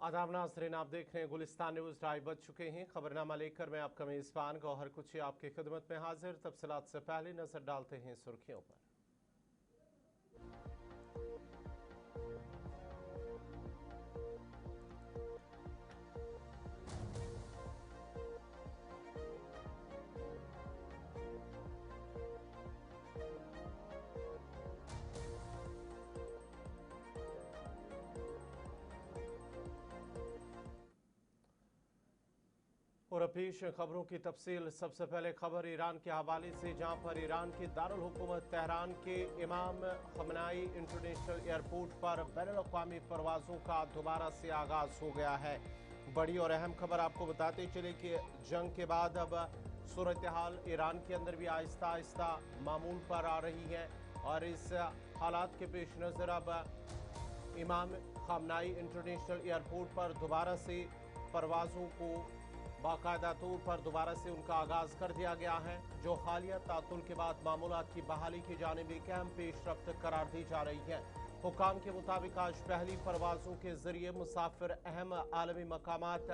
आदाब नाज़रीन, आप देख रहे हैं गुलिस्तान न्यूज़। 2:30 बज चुके हैं। खबरनामा लेकर मैं आपका मेज़बान गौहर कुची आपकी खिदमत में हाजिर। तफसीलात से पहले नजर डालते हैं सुर्खियों पर। और पेश खबरों की तफसील। सबसे पहले खबर ईरान के हवाले से, जहां पर ईरान के दारुल हुकूमत तेहरान के इमाम खमनाई इंटरनेशनल एयरपोर्ट पर बैनुल-अक़वामी परवाज़ों का दोबारा से आगाज़ हो गया है। बड़ी और अहम खबर आपको बताते चले कि जंग के बाद अब सूरत हाल ईरान के अंदर भी आहिस्ता आहिस्ता मामूल पर आ रही है और इस हालात के पेश नज़र अब इमाम खमनाई इंटरनेशनल एयरपोर्ट पर दोबारा से परवाज़ों को बाकायदा तौर पर दोबारा से उनका आगाज़ कर दिया गया है, जो हालिया तातुल के बाद मामूलात की बहाली की जानिब एक अहम पेशरफ्त करार दी जा रही है। हुकाम के मुताबिक आज पहली परवाज़ों के जरिए मुसाफिर अहम आलमी मकामात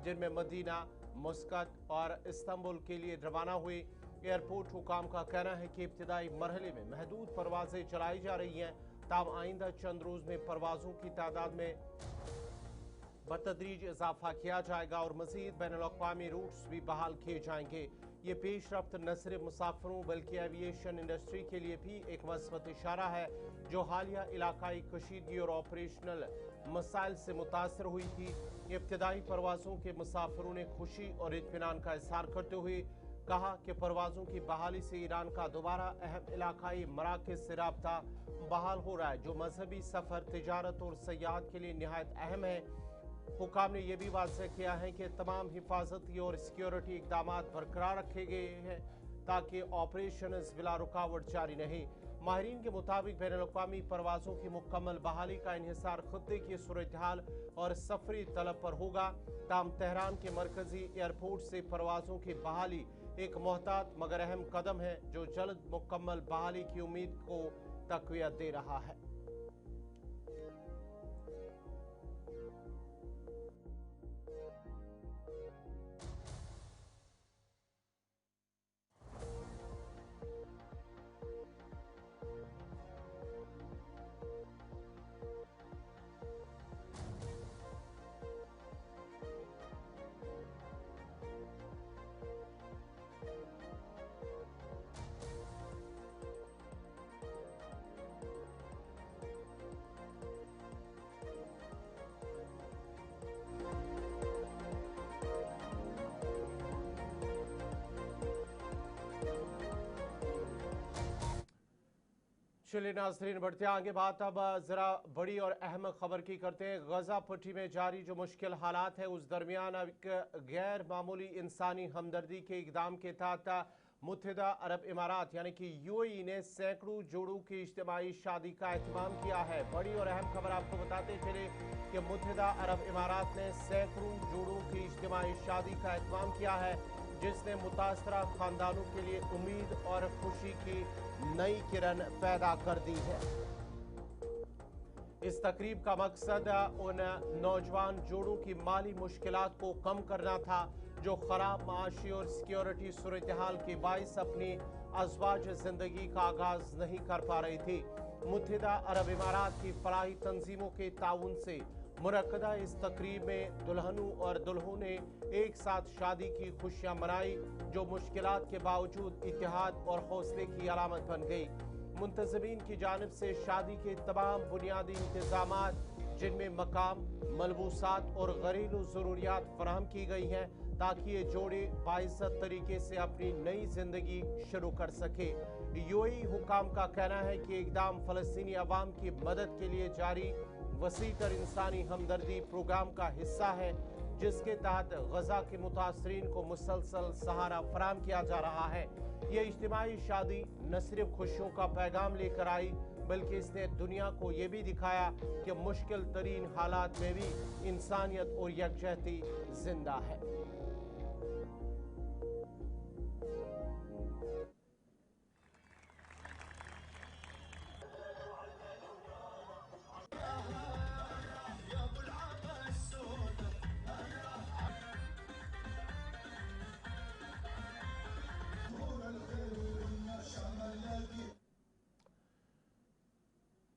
जिनमें मदीना, मुस्कत और इस्तांबुल के लिए रवाना हुए। एयरपोर्ट हुकाम का कहना है कि इब्तिदाई मरहले में महदूद परवाज़ें चलाई जा रही हैं, ताब आइंदा चंद रोज़ में परवाज़ों की तादाद में बतदरीज इजाफा किया जाएगा और मजीद बैनुल-अक़वामी रूट्स भी बहाल किए जाएंगे। ये पेशरफ्त न सिर्फ मुसाफिरों बल्कि एविएशन इंडस्ट्री के लिए भी एक मस्बत इशारा है, जो हालिया इलाकाई कशीदगी और ऑपरेशनल मसाइल से मुतासर हुई थी। इब्तिदाई परवाज़ों के मुसाफिरों ने खुशी और इत्मीनान का इज़हार करते हुए कहा कि परवाज़ों की बहाली से ईरान का दोबारा अहम इलाकाई मराकज़ से राब्ता बहाल हो रहा है, जो मजहबी सफ़र, तिजारत और सयाहत के लिए निहायत अहम है। हुकाम ने यह भी वाज़ेह किया है कि तमाम हिफाजती और सिक्योरिटी इक़दाम बरकरार रखे गए हैं ताकि ऑपरेशन बिला रुकावट जारी रहे। माहिरीन के मुताबिक बैनुल-अक़वामी परवाज़ों की मुकम्मल बहाली का इन्हिसार खत्ते की सूरत हाल और सफरी तलब पर होगा। ताम तेहरान के मरकजी एयरपोर्ट से परवाज़ों की बहाली एक मोहतात मगर अहम कदम है, जो जल्द मुकम्मल बहाली की उम्मीद को तक़वियत दे रहा है। चलिए नाज़रीन, बढ़ते आगे बात अब ज़रा बड़ी और अहम खबर की करते हैं। गजा पट्टी में जारी जो मुश्किल हालात है, उस दरमियान अब एक गैर मामूली इंसानी हमदर्दी के इकदाम के तहत मुत्तहिदा अरब इमारात यानी कि यूएई ने सैकड़ों जोड़ों की इज्तिमाई शादी का एहतमाम किया है। बड़ी और अहम खबर आपको बताते चले कि मुत्तहिदा अरब इमारात ने सैकड़ों जोड़ों की इज्तिमाई शादी का एहतमाम किया है, जिसने मुतासरा खानदानों के लिए उम्मीद और खुशी की नई किरण पैदा कर दी है। इस तकरीब का मकसद उन नौजवान जोड़ों की माली मुश्किलात को कम करना था, जो खराब माशी और सिक्योरिटी सूरत हाल के बाइस अपनी अज़वाज जिंदगी का आगाज नहीं कर पा रही थी। मुत्तहिदा अरब इमारात की फलाही तंजीमों के ताउन से मुनक्कदा इस तकरीब में दुल्हनों और दुल्हों ने एक साथ शादी की खुशियां मनाई, जो मुश्किलात के बावजूद इत्तेहाद और हौसले की अलामत बन गई। मुंतज़मीन की जानिब से शादी के तमाम बुनियादी इंतजामात, जिनमें मकाम, मलबूसात और घरेलू ज़रूरियात फराहम की गई हैं, ताकि ये जोड़े बाइज़्ज़त तरीके से अपनी नई जिंदगी शुरू कर सके। यूएई हुकाम का कहना है कि इक़दाम फ़लस्तीनी अवाम की मदद के लिए जारी वसीतर इंसानी हमदर्दी प्रोग्राम का हिस्सा है, जिसके तहत गजा के मुतासरीन को मुसलसल सहारा फराहम किया जा रहा है। ये इज्तिमाई शादी न सिर्फ खुशियों का पैगाम लेकर आई, बल्कि इसने दुनिया को ये भी दिखाया कि मुश्किल तरीन हालात में भी इंसानियत और यकजहती जिंदा है।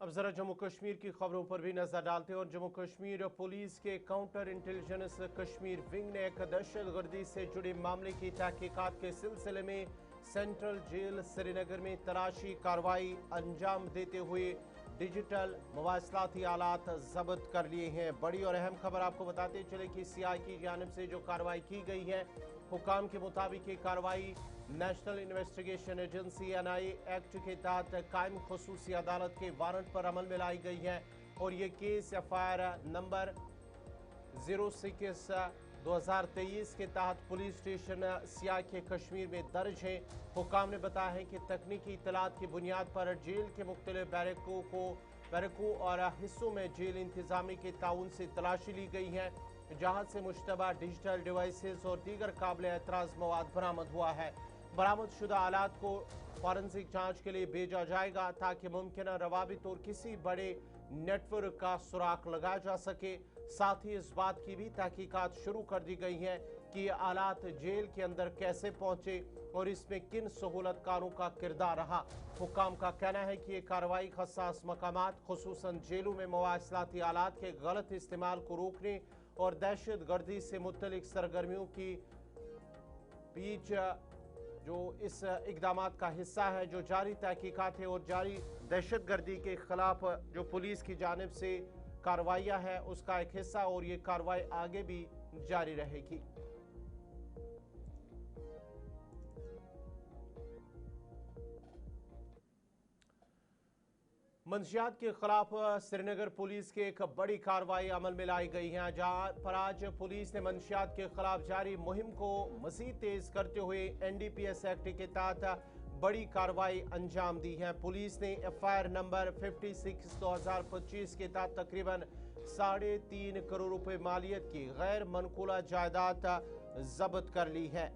अब जरा जम्मू कश्मीर की खबरों पर भी नजर डालते हैं और जम्मू कश्मीर पुलिस के काउंटर इंटेलिजेंस कश्मीर विंग ने एक दहशतगर्दी से जुड़े मामले की तहकीकात के सिलसिले में सेंट्रल जेल श्रीनगर में तलाशी कार्रवाई अंजाम देते हुए डिजिटल मवासलाती आलात जब्त कर लिए हैं। बड़ी और अहम खबर आपको बताते चले कि सीआई की जानिब से जो कार्रवाई की गई है, हुकाम के मुताबिक ये कार्रवाई national investigation agency NIA act के तहत कायम खुसूसी अदालत के वारंट पर अमल में लाई गई है और ये केस FIR नंबर 06/2023 के तहत पुलिस स्टेशन सियाह के कश्मीर में दर्ज है। हुकाम ने बताया है कि तकनीकी इतलात की बुनियाद पर जेल के मुख्तलिफ बैरकों और हिस्सों में जेल इंतजामी के ताउन से तलाशी ली गई है, जहां से मुश्तबा डिजिटल डिवाइसेस और दीगर काबिल एतराज मवाद बरामद हुआ है। बरामद शुदा आलात को फॉरेंसिक जांच के लिए भेजा जाएगा ताकि मुमकिन रवाबित और किसी बड़े नेटवर्क का सुराग लगाया जा सके। साथ ही इस बात की भी तहकीकात शुरू कर दी गई है कि ये आलात जेल के अंदर कैसे पहुंचे और इसमें किन सहूलतकारों का किरदार रहा। हुकाम का कहना है कि ये कार्रवाई हसास मकामात खुसूसन जेलों में मवासलाती आलात के गलत इस्तेमाल को रोकने और दहशत गर्दी से मुतल्लिक सरगर्मियों की बीच जो इस इकदामात का हिस्सा है, जो जारी तहकीकात है और जारी दहशत गर्दी के खिलाफ जो पुलिस की जानिब से कार्रवाइयाँ है उसका एक हिस्सा और ये कार्रवाई आगे भी जारी रहेगी। मंशियात के खिलाफ श्रीनगर पुलिस की एक बड़ी कार्रवाई अमल में लाई गई है, जहां पर आज पुलिस ने मंशियात के खिलाफ जारी मुहिम को मजीद तेज करते हुए NDPS एक्ट के तहत बड़ी कार्रवाई अंजाम दी है। पुलिस ने FIR नंबर 56/2025 के तहत तकरीबन 3.5 करोड़ रुपए मालियत की गैर मनकूला जायदाद जब्त कर ली है,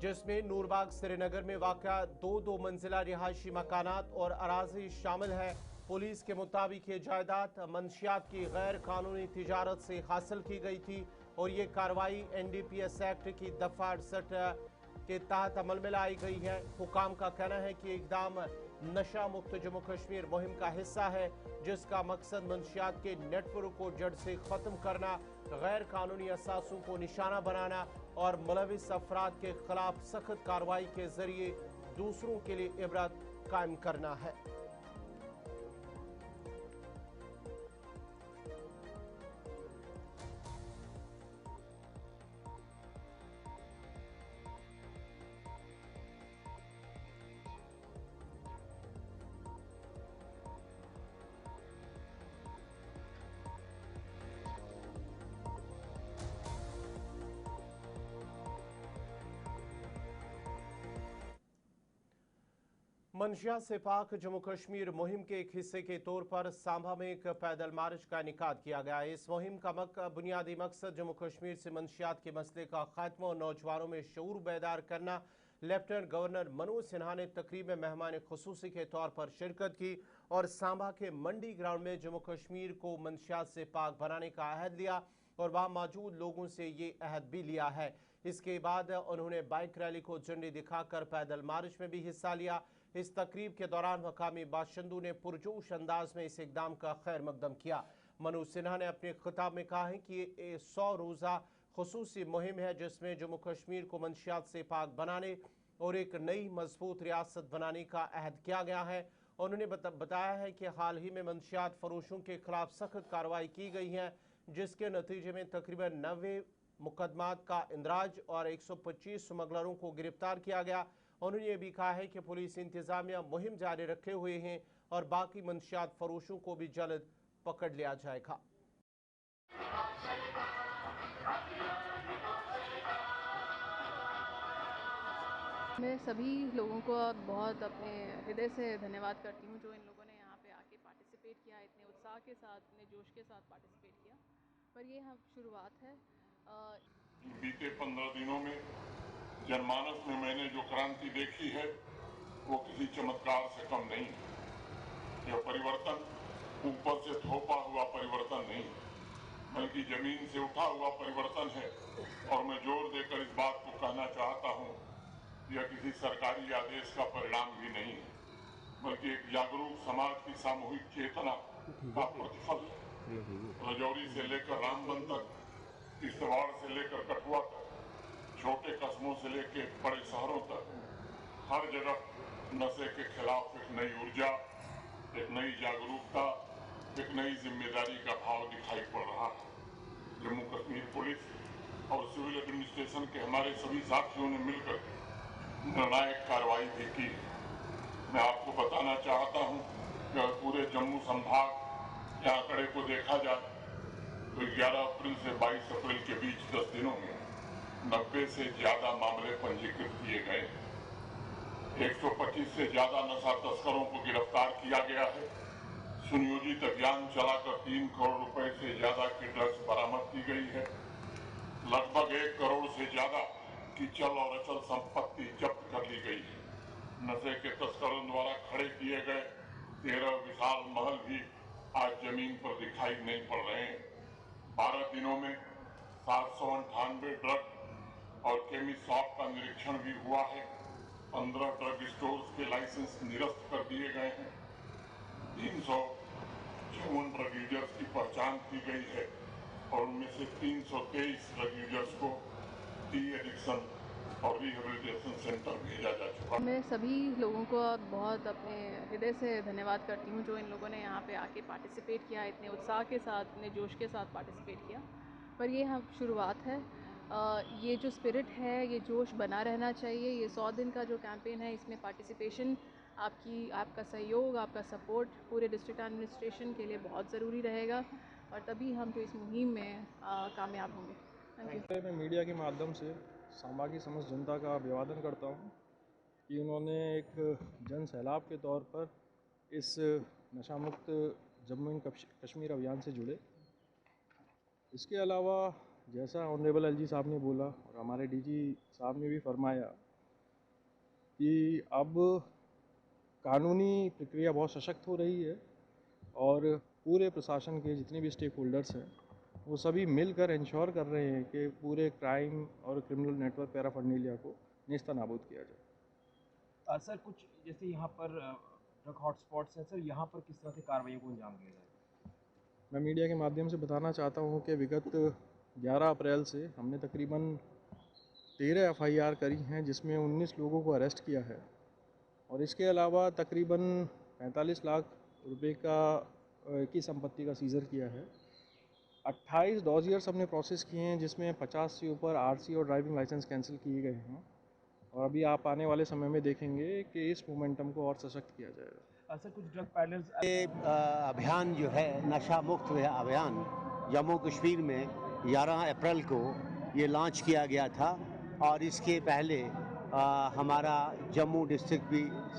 जिसमें नूरबाग श्रीनगर में वाक़ा 2 मंजिला रिहायशी मकानात और अराजी शामिल है। पुलिस के मुताबिक ये जायदाद मंशियात की गैर कानूनी तिजारत से हासिल की गई थी और ये कार्रवाई NDPS एक्ट की दफ़ा 68 के तहत अमल में लाई गई है। हुकाम का कहना है कि इकदाम नशा मुक्त जम्मू कश्मीर मुहिम का हिस्सा है, जिसका मकसद मंशियात के नेटवर्क को जड़ से ख़त्म करना, गैर कानूनी असासों को निशाना बनाना और मुलविस अफराद के खिलाफ सख्त कार्रवाई के जरिए दूसरों के लिए इबरत कायम करना है। मंशिया से पाक जम्मू कश्मीर मुहिम के एक हिस्से के तौर पर सांबा में एक पैदल मार्च का इनेकाद किया गया। इस मुहिम का बुनियादी मकसद जम्मू कश्मीर से मंशियात के मसले का खात्मा और नौजवानों में शऊर बेदार करना। लेफ्टिनेंट गवर्नर मनोज सिन्हा ने तकरीब में मेहमान खुसूसी के तौर पर शिरकत की और सांबा के मंडी ग्राउंड में जम्मू कश्मीर को मंशियात से पाक बनाने का अहद लिया और वहाँ मौजूद लोगों से ये अहद भी लिया है। इसके बाद उन्होंने बाइक रैली को झंडी दिखाकर पैदल मार्च में भी हिस्सा लिया। इस तकरीब के दौरान मकामी बाशिंदों ने पुरजोश अंदाज में इस इकदाम का खैर मकदम किया। मनोज सिन्हा ने अपने खिताब में कहा है कि ये 100 रोज़ा खुसूसी मुहिम है, जिसमें जम्मू कश्मीर को मंशियात से पाक बनाने और एक नई मजबूत रियासत बनाने का अहद किया गया है। उन्होंने बताया है कि हाल ही में मंशियात फरोशों के खिलाफ सख्त कार्रवाई की गई है, जिसके नतीजे में तकरीबन 90 मुकदमात का इंदराज और 125 स्मगलरों को गिरफ्तार किया गया। उन्होंने ये भी कहा है कि पुलिस इंतजामिया मुहिम जारी रखे हुए हैं और बाकी मंशियात फरोशों को भी जल्द पकड़ लिया जाएगा। मैं सभी लोगों को बहुत अपने हृदय से धन्यवाद करती हूँ जो इन लोगों ने यहाँ पे आके पार्टिसिपेट किया, इतने उत्साह के साथ, इतने जोश के साथ पार्टिसिपेट किया। पर ये हम शुरुआत है। बीते 15 दिनों में जनमानस में मैंने जो क्रांति देखी है वो किसी चमत्कार से कम नहीं है। यह परिवर्तन ऊपर से थोपा हुआ परिवर्तन नहीं है, बल्कि जमीन से उठा हुआ परिवर्तन है। और मैं जोर देकर इस बात को कहना चाहता हूँ, यह किसी सरकारी आदेश का परिणाम भी नहीं है। बल्कि एक जागरूक समाज की सामूहिक चेतना का प्रतिफल है। रजौरी से लेकर रामबन तक, किश्तवाड़ से लेकर कठुआ तक, छोटे कस्बों से लेकर बड़े शहरों तक, हर जगह नशे के खिलाफ एक नई ऊर्जा, एक नई जागरूकता, एक नई जिम्मेदारी का भाव दिखाई पड़ रहा है। जम्मू कश्मीर पुलिस और सिविल एडमिनिस्ट्रेशन के हमारे सभी साथियों ने मिलकर निर्णायक कार्रवाई भी की। मैं आपको बताना चाहता हूं कि पूरे जम्मू संभाग के आंकड़े को देखा जाए तो 11 अप्रैल से 22 अप्रैल के बीच 10 दिनों में 90 से ज्यादा मामले पंजीकृत किए गए। 125 से ज्यादा नशा तस्करों को गिरफ्तार किया गया है। सुनियोजित अभियान चलाकर 3 करोड़ रुपए से ज्यादा की ड्रग्स बरामद की गई है। लगभग 1 करोड़ से ज्यादा की चल और अचल संपत्ति जब्त कर ली गई है। नशे के तस्करों द्वारा खड़े किए गए 13 विशाल महल भी आज जमीन पर दिखाई नहीं पड़ रहे हैं। 12 दिनों में 798 ड्रग और केमिस्ट शॉप का निरीक्षण भी हुआ है। 15 ड्रग स्टोर्स के लाइसेंस निरस्त कर दिए गए हैं। 354 ड्रग यूजर्स की पहचान की गई है और उनमें से 323 ड्रग यूजर्स को डी एडिक्शन और रिहेबिलिटेशन सेंटर भेजा जा चुका है। मैं सभी लोगों को बहुत अपने हृदय से धन्यवाद करती हूँ जो इन लोगों ने यहाँ पे आके पार्टिसिपेट किया, इतने उत्साह के साथ, इतने जोश के साथ पार्टिसिपेट किया। पर ये हम शुरुआत है। ये जो स्पिरिट है, ये जोश बना रहना चाहिए। ये 100 दिन का जो कैंपेन है, इसमें पार्टिसिपेशन आपका सहयोग, आपका सपोर्ट पूरे डिस्ट्रिक्ट एडमिनिस्ट्रेशन के लिए बहुत ज़रूरी रहेगा और तभी हम जो इस मुहिम में कामयाब होंगे। Thank you. मैं मीडिया के माध्यम से सांबा की समस्त जनता का अभिवादन करता हूं कि उन्होंने एक जन सैलाब के तौर पर इस नशा मुक्त जम्मू एंड कश्मीर अभियान से जुड़े। इसके अलावा जैसा ऑनरेबल एलजी साहब ने बोला और हमारे डीजी साहब ने भी फरमाया कि अब कानूनी प्रक्रिया बहुत सशक्त हो रही है और पूरे प्रशासन के जितने भी स्टेक होल्डर्स हैं वो सभी मिलकर इंश्योर कर रहे हैं कि पूरे क्राइम और क्रिमिनल नेटवर्क पैराफर्नीलिया को नेस्तनाबूद किया जाए। सर, कुछ जैसे यहाँ पर ड्रग हॉटस्पॉट्स हैं सर, यहाँ पर किस तरह से कार्रवाई को अंजाम दिया जाए? मैं मीडिया के माध्यम से बताना चाहता हूँ कि विगत 11 अप्रैल से हमने तकरीबन 13 FIR करी हैं जिसमें 19 लोगों को अरेस्ट किया है और इसके अलावा तकरीबन 45 लाख रुपए की संपत्ति का सीज़र किया है। 28 डॉजियर्स हमने प्रोसेस किए हैं जिसमें 50 से ऊपर RC और ड्राइविंग लाइसेंस कैंसिल किए गए हैं और अभी आप आने वाले समय में देखेंगे कि इस मोमेंटम को और सशक्त किया जाएगा। सर, कुछ ड्रग पैडलर्स ये अभियान जो है नशा मुक्त अभियान जम्मू कश्मीर में 11 अप्रैल को ये लॉन्च किया गया था और इसके पहले हमारा जम्मू डिस्ट्रिक्ट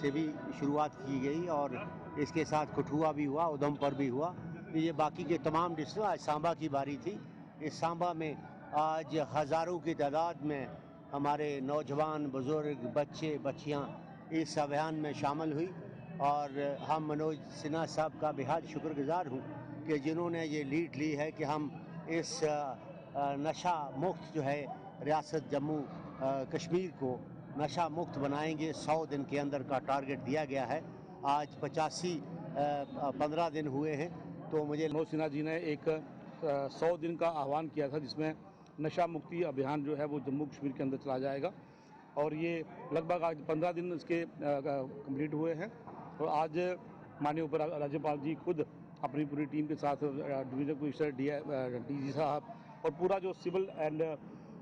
से भी शुरुआत की गई और इसके साथ कठुआ भी हुआ, उधमपुर भी हुआ। ये बाकी के तमाम डिस्ट्रिक्ट, आज सांबा की बारी थी। इस सांबा में आज हज़ारों की तादाद में हमारे नौजवान, बुज़ुर्ग, बच्चे, बच्चियाँ इस अभियान में शामिल हुई और हम मनोज सिन्हा साहब का बेहद शुक्रगुजार हूँ कि जिन्होंने ये लीड ली है कि हम इस नशा मुक्त जो है रियासत जम्मू कश्मीर को नशा मुक्त बनाएंगे। 100 दिन के अंदर का टारगेट दिया गया है। आज 15 दिन हुए हैं। तो मुझे मनोज सिन्हा जी ने एक 100 दिन का आह्वान किया था जिसमें नशा मुक्ति अभियान जो है वो जम्मू कश्मीर के अंदर चला जाएगा और ये लगभग आज 15 दिन इसके कंप्लीट हुए हैं। और आज माननीय उप राज्यपाल जी खुद अपनी पूरी टीम के साथ डिवीजन कमिश्नर DG साहब और पूरा जो सिविल एंड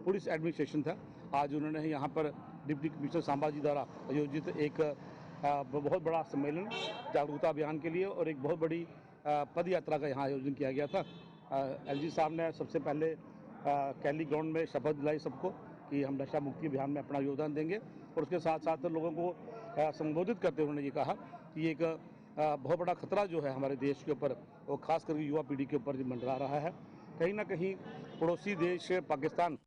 पुलिस एडमिनिस्ट्रेशन था, आज उन्होंने यहाँ पर डिप्टी कमिश्नर सांबा जी द्वारा आयोजित एक बहुत बड़ा सम्मेलन जागरूकता अभियान के लिए और एक बहुत बड़ी पद यात्रा का यहाँ आयोजन किया गया था। LG साहब ने सबसे पहले कैली ग्राउंड में शपथ दिलाई सबको कि हम नशा मुक्ति अभियान में अपना योगदान देंगे और उसके साथ साथ लोगों को संबोधित करते हुए उन्होंने ये कहा कि एक बहुत बड़ा खतरा जो है हमारे देश के ऊपर और ख़ास करके युवा पीढ़ी के ऊपर जो मंडरा रहा है। कहीं ना कहीं पड़ोसी देश पाकिस्तान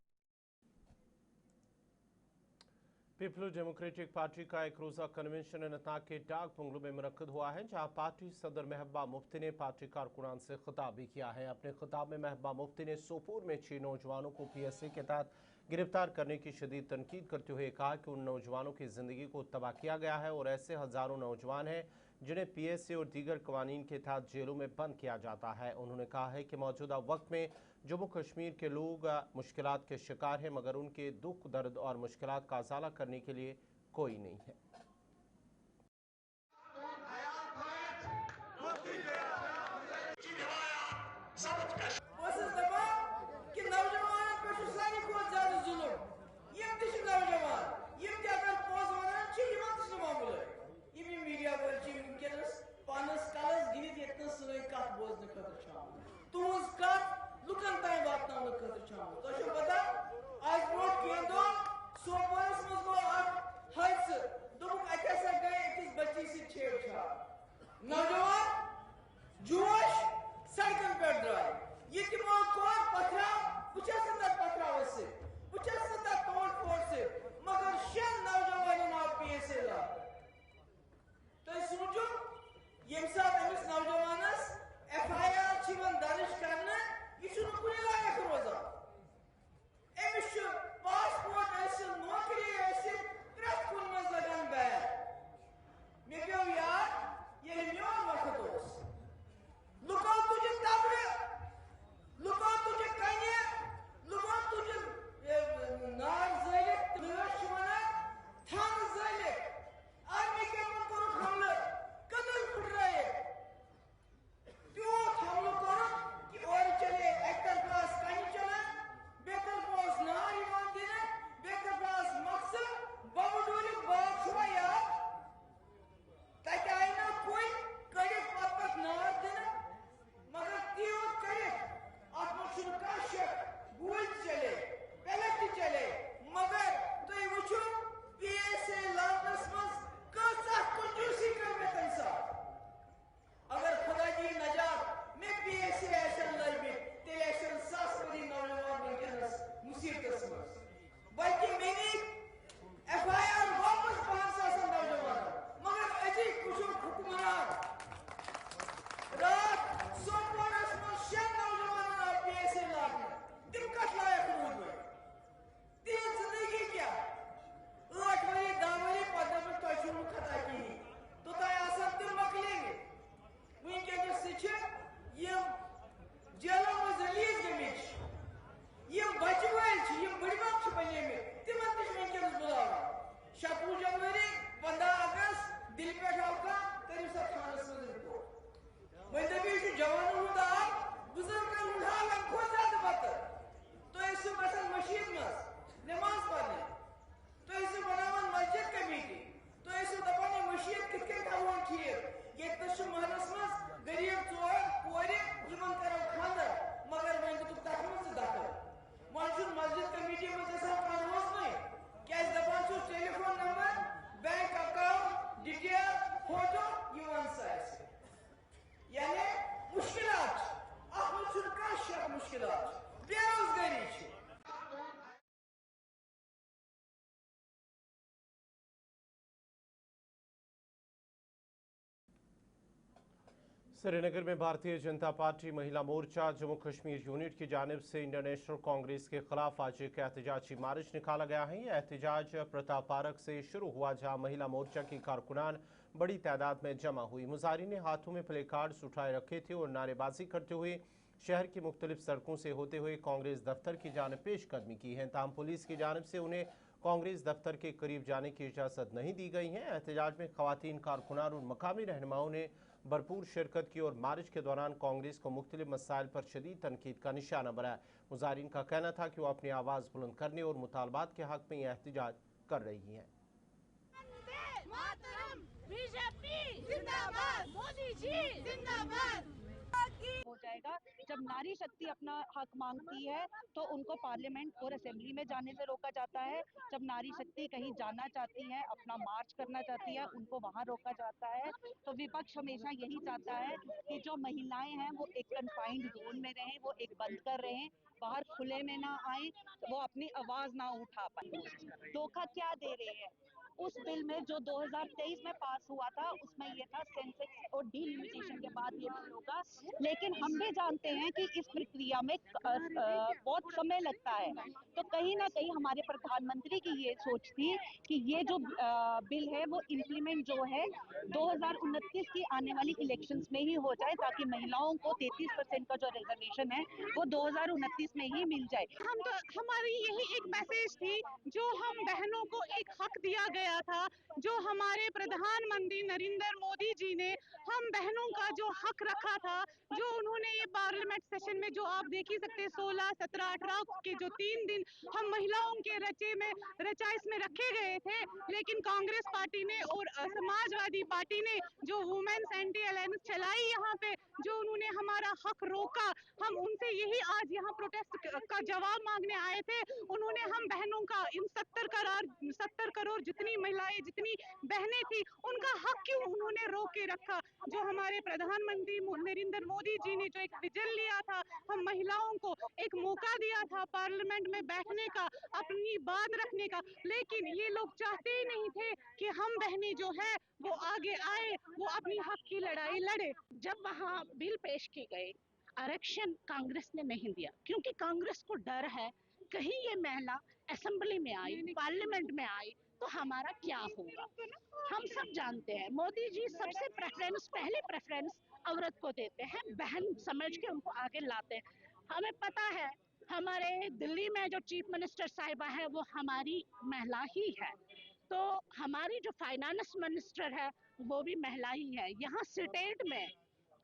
पीपल्स डेमोक्रेटिक पार्टी का एक रोज़ा कन्वेंशन अनंतनाग के डाक बंगलों में मुनक्किद हुआ है, जहां पार्टी सदर महबूबा मुफ्ती ने पार्टी कारकुनान से खिताब भी किया है। अपने खिताब में महबूबा मुफ्ती ने सोपोर में 6 नौजवानों को PSA के तहत गिरफ्तार करने की शदीद तनकीद करते हुए कहा कि उन नौजवानों की ज़िंदगी को तबाह किया गया है और ऐसे हज़ारों नौजवान हैं जिन्हें PSA और दीगर कवानीन के तहत जेलों में बंद किया जाता है। उन्होंने कहा है कि मौजूदा वक्त में जम्मू कश्मीर के लोग मुश्किलात के शिकार हैं, मगर उनके दुख दर्द और मुश्किलात का अजाला करने के लिए कोई नहीं है। नौजवान जोश सड़कन पे ड्राई ये कि वो कोर पथरा बुचस पथरा वसे बुचस तोड़ फोड़ से मगर शन नौजवान ना PSA ला तो सोचो ये साथ अमिस नौजवानस FIR छिवन दर्ज करना ये सुन कुने लायक रोजा एमिश पासपोर्ट ऐसे नौकरी ऐसे प्रत कुन मज लगन बे मे गयो यार ये म्योन वक्त दोस लुको तुझे तबरे लुको तुझे कन्या लुको तुझे नार ज़ैले लुश वना थान ज़ैले आर्मी के मन को हमले कदल फुट रहे क्यों हमलो करो कि और चले एक्टर क्लास कहीं चले बेकर क्लास नार ईमान देने बेकर क्लास मकसद बावजूद बात हुआ यार ताकि आईना कोई करे पत्तक नार देना मगर तीओ करे आत्मशुद्ध का शक भूल चले गलत चले मगर तो ये वुचो PSA लानस मस कसा कंजूसी कर में कंसा अगर खुदा जी नजात में PSA ऐसा लाइबे तेलेशन सासवरी नौजवान बनकर मुसीबत मस बल्कि मेरी FIR वापस पहुंचा सन नौजवान मगर अजी कुछ हुक्मरान रात सोमवार में शन नौजवान ना PSA लागने दिक्कत लायक रूप में तीन जिंदगी क्या आठ वाली दावली पदम तो शुरू खता की तो ताय आसन तुम मकलेंगे वहीं के जो सिचे ये जेलों में जलीज गमिश ये बचवाल छी ये बड़ी बात छ बने में तिमंत में के बुलावा 7 जनवरी 15 अगस्त दिल पे ठाका करीब सब खानस में रिपोर्ट वही भी जवान हुदा बुजुर्ग का उठा लग खो जात बात तो इस बसन मस्जिद में नमाज पढ़ने तो इस बनावन मस्जिद कमेटी तो इस दबाने मस्जिद कितने कावन किए ये तशु महनस में गरीब चोर पोरे जीवन करो खानदार मगर मैं तो तकम से दाखिल मानसून मस्जिद कमेटी में जैसा कानून नहीं क्या इस दबान से telephone number bank account detail photo यून साइज यानी मुश्किलात आत्मशुद्ध का शक मुश्किलात बेरोजगारी छे श्रीनगर में भारतीय जनता पार्टी महिला मोर्चा जम्मू कश्मीर यूनिट की जानिब से इंटरनेशनल कांग्रेस के खिलाफ आज एक एहतजाजी मार्च निकाला गया है। यह एहतजाज प्रताप पार्क से शुरू हुआ, जहां महिला मोर्चा की कारकुनान बड़ी तादाद में जमा हुई। मुजाहिरीन ने हाथों में प्ले कार्ड्स उठाए रखे थे और नारेबाजी करते हुए शहर की मुख्तलिफ सड़कों से होते हुए कांग्रेस दफ्तर की जानिब पेशकदमी की है। ताहम पुलिस की जानिब से उन्हें कांग्रेस दफ्तर के करीब जाने की इजाज़त नहीं दी गई है। एहतजाज में खवातीन कारकुनान और मकामी रहनुमाओं ने भरपूर शिरकत की और मार्च के दौरान कांग्रेस को मुख्तलिफ मसाइल पर शदीद तनकीद का निशाना बनाया। मुजाहिरीन का कहना था कि वो अपनी आवाज़ बुलंद करने और मुतालबात के हक में यह एहतजाज कर रही हैं। हो जाएगा जब नारी शक्ति अपना हक मांगती है तो उनको पार्लियामेंट और असेंबली में जाने से रोका जाता है। जब नारी शक्ति कहीं जाना चाहती है, अपना मार्च करना चाहती है, उनको वहां रोका जाता है। तो विपक्ष हमेशा यही चाहता है कि जो महिलाएं हैं वो एक कन्फाइंड जोन में रहें, वो एक बंद कर रहें, बाहर खुले में ना आए, वो अपनी आवाज ना उठा पाए। धोखा क्या दे रहे हैं? उस बिल में जो 2023 में पास हुआ था उसमें ये था सेंसेक्स और डीलिमिटेशन के बाद ये बिल होगा, लेकिन हम भी जानते हैं कि इस प्रक्रिया में बहुत समय लगता है। तो कहीं ना कहीं हमारे प्रधानमंत्री की ये सोच थी कि ये जो बिल है वो इम्प्लीमेंट जो है 2029 की आने वाली इलेक्शंस में ही हो जाए, ताकि महिलाओं को 33% का जो रिजर्वेशन है वो 2029 में ही मिल जाए। हमारी यही एक मैसेज थी जो हम बहनों को एक हक दिया गया था, जो हमारे प्रधानमंत्री नरेंद्र मोदी जी ने हम बहनों का जो हक रखा था, जो उन्होंने ये पार्लियामेंट सेशन में जो आप देख ही सकते हैं 16, 17, 18 के जो 3 दिन हम महिलाओं के रचाइश में रखे गए थे, लेकिन कांग्रेस पार्टी ने और समाजवादी पार्टी ने जो वुमेन्स एंटी अलायंस चलाई यहाँ पे, जो उन्होंने हमारा हक रोका, हम उनसे यही आज यहाँ प्रोटेस्ट का जवाब मांगने आए थे। उन्होंने हम बहनों का इन 70 करोड़ जितनी महिलाएं जितनी बहनें थी उनका हक क्यों उन्होंने रोक के रखा। जो हमारे प्रधानमंत्री नरेंद्र मोदी जी ने जो एक विजन लिया था, हम महिलाओं को एक मौका दिया था पार्लियामेंट में बैठने का, अपनी बात रखने का, लेकिन ये लोग चाहते ही नहीं थे कि हम बहनें जो है वो आगे आए, वो अपनी हक की लड़ाई लड़े। जब वहाँ बिल पेश किए गए, आरक्षण कांग्रेस ने नहीं दिया, क्योंकि कांग्रेस को डर है कहीं ये महिला असेंबली में आई, पार्लियामेंट में आई तो हमारा क्या होगा। हम सब जानते हैं मोदी जी सबसे पहले प्रेफरेंस औरत को देते हैं, बहन समझ के उनको आगे लाते हैं। हमें पता है हमारे दिल्ली में जो चीफ मिनिस्टर साहिबा है वो हमारी महिला ही है, तो हमारी जो फाइनेंस मिनिस्टर है वो भी महिला ही है। यहाँ स्टेट में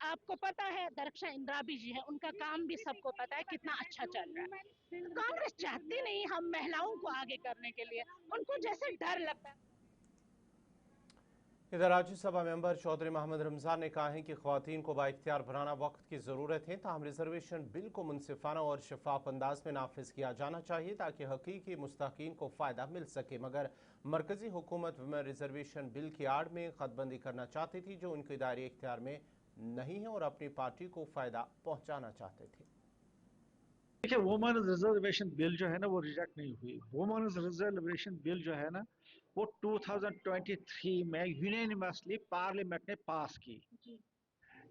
आपको पता है दरक्षा इंद्राबी जी है, उनका काम भी सबको पता है कितना अच्छा चल रहा है। कांग्रेस चाहती नहीं हम महिलाओं को आगे करने के लिए, उनको जैसे डर लगता है। इधर राज्यसभा मेंबर चौधरी मोहम्मद रमजान ने कहा है कि ख्वातीन को बाइख्तियार बनाना वक्त की ज़रूरत है, ताहम रिजर्वेशन बिल को मुनसिफाना और शफाफ अंदाज में नाफिज किया जाना चाहिए ताकि हकीकी मुस्तकीन को फ़ायदा मिल सके। मगर मरकजी हुकूमत वुमेन रिजर्वेशन बिल की आड़ में खतबंदी करना चाहती थी जो उनके दायरे इख्तियार में नहीं है और अपनी पार्टी को फ़ायदा पहुँचाना चाहते थे। देखिए, वुमेन रिजर्वेशन बिल जो है ना वो रिजेक्ट नहीं हुई। वुमेन रिजर्वेशन बिल जो है ना वो 2023 में यूनानिमसली पार्लियामेंट ने पास की,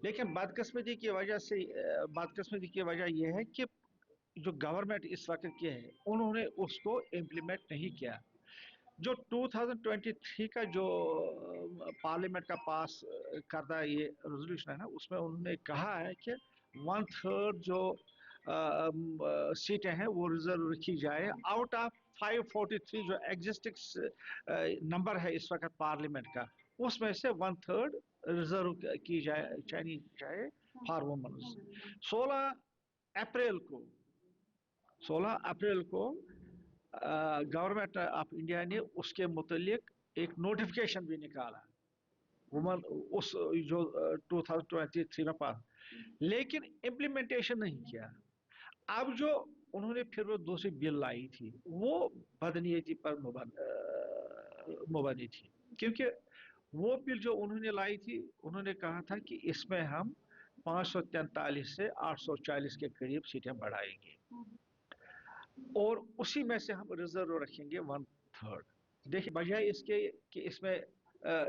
लेकिन बदकिस्मती की वजह यह है कि जो गवर्नमेंट इस वक्त की है उन्होंने उसको इम्प्लीमेंट नहीं किया। जो 2023 का जो पार्लियामेंट का पास करदा ये रेजोल्यूशन है ना उसमें उन्होंने कहा है कि 1/3 जो सीटें हैं वो रिजर्व रखी जाए आउट ऑफ 543 जो एग्जिस्टिंग नंबर है इस वक्त पार्लियामेंट का, उसमें से 1/3 रिजर्व की जाए फॉर वुमेन्स। 16 अप्रैल को गवर्नमेंट ऑफ इंडिया ने उसके मुतालिक एक नोटिफिकेशन भी निकाला वुमेन उस जो 2023 में पास, लेकिन इम्प्लीमेंटेशन नहीं किया। अब जो उन्होंने फिर वो दूसरी बिल लाई थी वो बदनीयती पर मुबनी थी, क्योंकि वो बिल जो उन्होंने लाई थी उन्होंने कहा था कि इसमें हम 543 से 840 के करीब सीटें बढ़ाएंगे और उसी में से हम रिजर्व रखेंगे 1/3। देखिए, बजाय इसके कि इसमें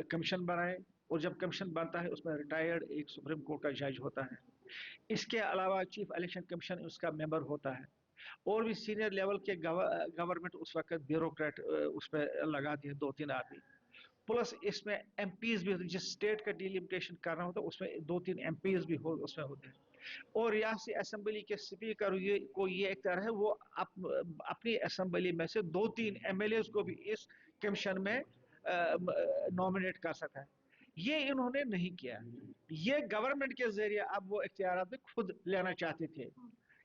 कमीशन बनाए, और जब कमीशन बनता है उसमें रिटायर्ड एक सुप्रीम कोर्ट का जज होता है, इसके अलावा चीफ इलेक्शन कमीशन उसका मेंबर होता है, और भी सीनियर लेवल के गवर्नमेंट उस वक्त ब्यूरोक्रेट उस पर लगा दिए 2-3 आदमी, प्लस इसमें एमपीज भी, जिस स्टेट का डिलिमिटेशन करना होता है उसमें 2-3 एमपीज भी उसमें होते हैं, और रियासती असेंबली के स्पीकर को ये एक तरह है वो अपनी असेंबली में से 2-3 एमएलए को भी इस कमीशन में नॉमिनेट कर सकता है। ये इन्होंने नहीं किया, ये गवर्नमेंट के जरिए अब वो इख्तियार भी खुद लेना चाहते थे।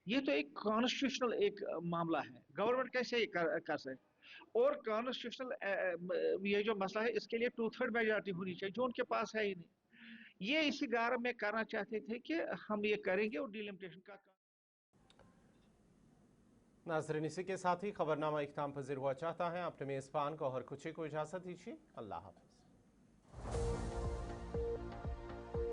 ये तो एक कॉन्स्टिट्यूशनल एक मामला है, गवर्नमेंट कैसे कर सकते, और कॉन्स्टिट्यूशनल ये जो मसला है इसके लिए 2/3 मेजॉरिटी होनी चाहिए जो उनके पास है ही नहीं। ये इसी गारब में करना चाहते थे कि हम ये करेंगे और डिलिमिटेशन का। नाज़रीन, इसी के साथ ही खबरनामा इख्तिताम पज़ीर हुआ चाहता है। अपने मेज़बान को हर कुछ को इजाज़त दीजिए। अल्लाह हाफ़िज़।